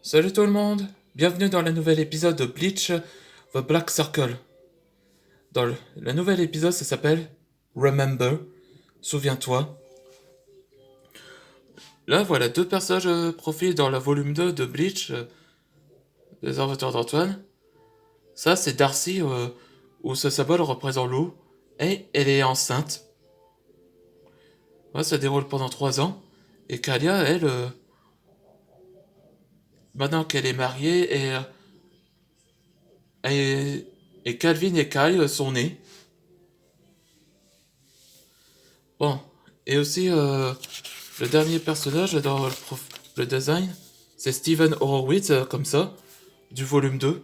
Salut tout le monde, bienvenue dans le nouvel épisode de Bleach The Black Circle. Le nouvel épisode, ça s'appelle Remember, souviens-toi. Là, voilà deux personnages profils dans le volume 2 de Bleach, des inventeurs d'Antoine. Ça, c'est Darcy, où ce symbole représente l'eau, et elle est enceinte. Ouais, ça déroule pendant 3 ans. Et Kalia, elle, maintenant qu'elle est mariée, et, et Calvin et Kai sont nés. Bon, et aussi le dernier personnage dans le design, c'est Steven Horowitz, comme ça, du volume 2.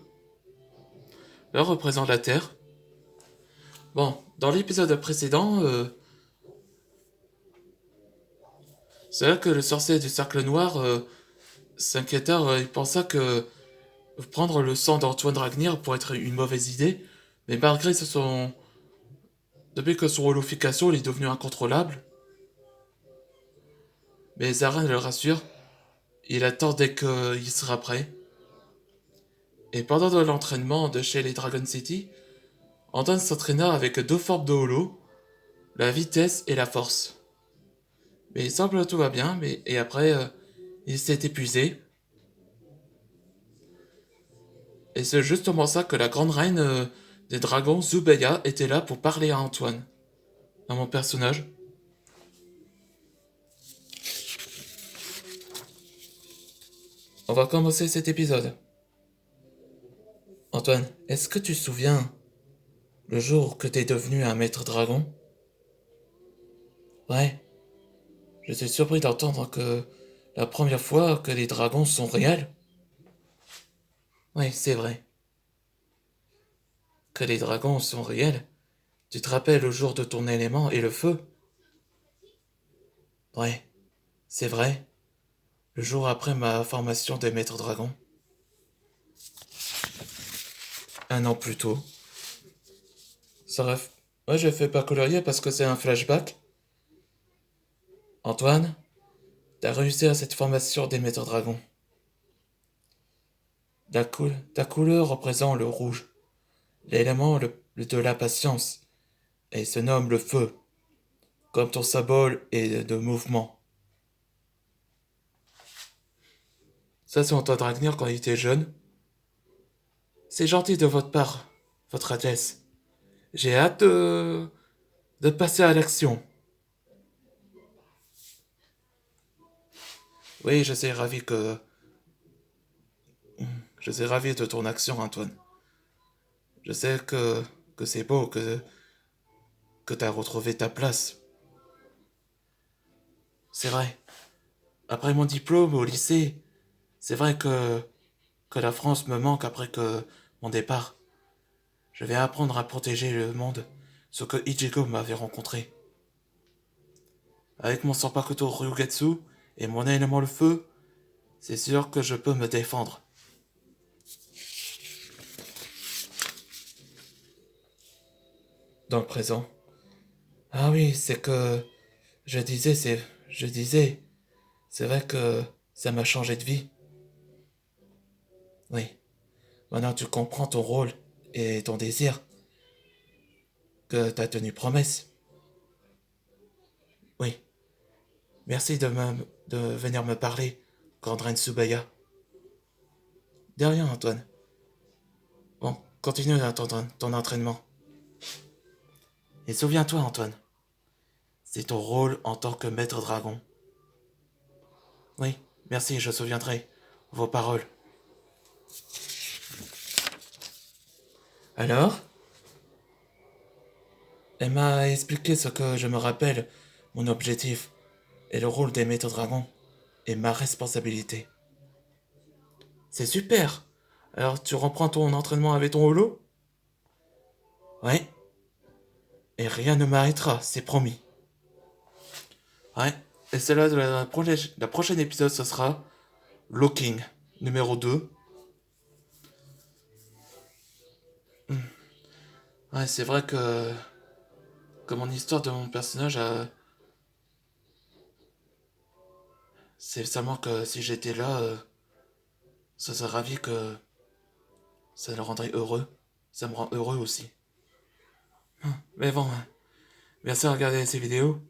Là, représente la Terre. Bon, dans l'épisode précédent, c'est là que le sorcier du cercle noir s'inquiéta, il pensa que prendre le sang d'Antoine Dragnir pourrait être une mauvaise idée, mais malgré son... Depuis que son holofication il est devenu incontrôlable, mais Zaren le rassure, il attend dès qu'il sera prêt. Et pendant l'entraînement de chez les Dragon City, Antoine s'entraîna avec deux formes de holo, la vitesse et la force. Mais il semble que tout va bien, et après, il s'est épuisé. Et c'est justement ça que la grande reine des dragons, Zubeya, était là pour parler à Antoine, à mon personnage. On va commencer cet épisode. Antoine, est-ce que tu te souviens le jour que t'es devenu un maître dragon? Ouais, j'étais surpris d'entendre que la première fois que les dragons sont réels. Oui, c'est vrai. Que les dragons sont réels. Tu te rappelles le jour de ton élément et le feu? Ouais, c'est vrai. Le jour après ma formation de maître dragon. Un an plus tôt. Ça ref... Ouais, je fais pas colorier parce que c'est un flashback. Antoine, t'as réussi à cette formation des maîtres dragons. Ta couleur représente le rouge, l'élément de la patience, et se nomme le feu, comme ton symbole est de mouvement. Ça, c'est Antoine Dragnir quand il était jeune. C'est gentil de votre part, votre Altesse. J'ai hâte de passer à l'action. Oui, je suis ravi de ton action, Antoine. Je sais que c'est beau, que t'as retrouvé ta place. C'est vrai. Après mon diplôme au lycée, c'est vrai que la France me manque après que mon départ. Je vais apprendre à protéger le monde, ce que Ichigo m'avait rencontré. Avec mon Sanpakuto Ryugetsu et mon élément le feu, c'est sûr que je peux me défendre. Dans le présent. Ah oui, c'est que je disais, c'est je disais, c'est vrai que ça m'a changé de vie. Oui. Maintenant tu comprends ton rôle et ton désir, que t'as tenu promesse. Oui. Merci de venir me parler, Gandren Tsubaya. De rien, Antoine. Bon, continue ton entraînement. Et souviens-toi, Antoine, c'est ton rôle en tant que maître dragon. Oui, merci, je souviendrai vos paroles. Alors, elle m'a expliqué ce que je me rappelle, mon objectif, et le rôle des maîtres dragons, et ma responsabilité. C'est super. Alors, tu reprends ton entraînement avec ton holo? Ouais. Et rien ne m'arrêtera, c'est promis. Ouais. Et c'est là de la prochaine épisode, ce sera Locking, numéro 2. Ouais, c'est vrai que mon histoire de mon personnage c'est seulement que si j'étais là, ça serait ravi que ça le rendrait heureux. Ça me rend heureux aussi. Mais bon, merci de regarder ces vidéos.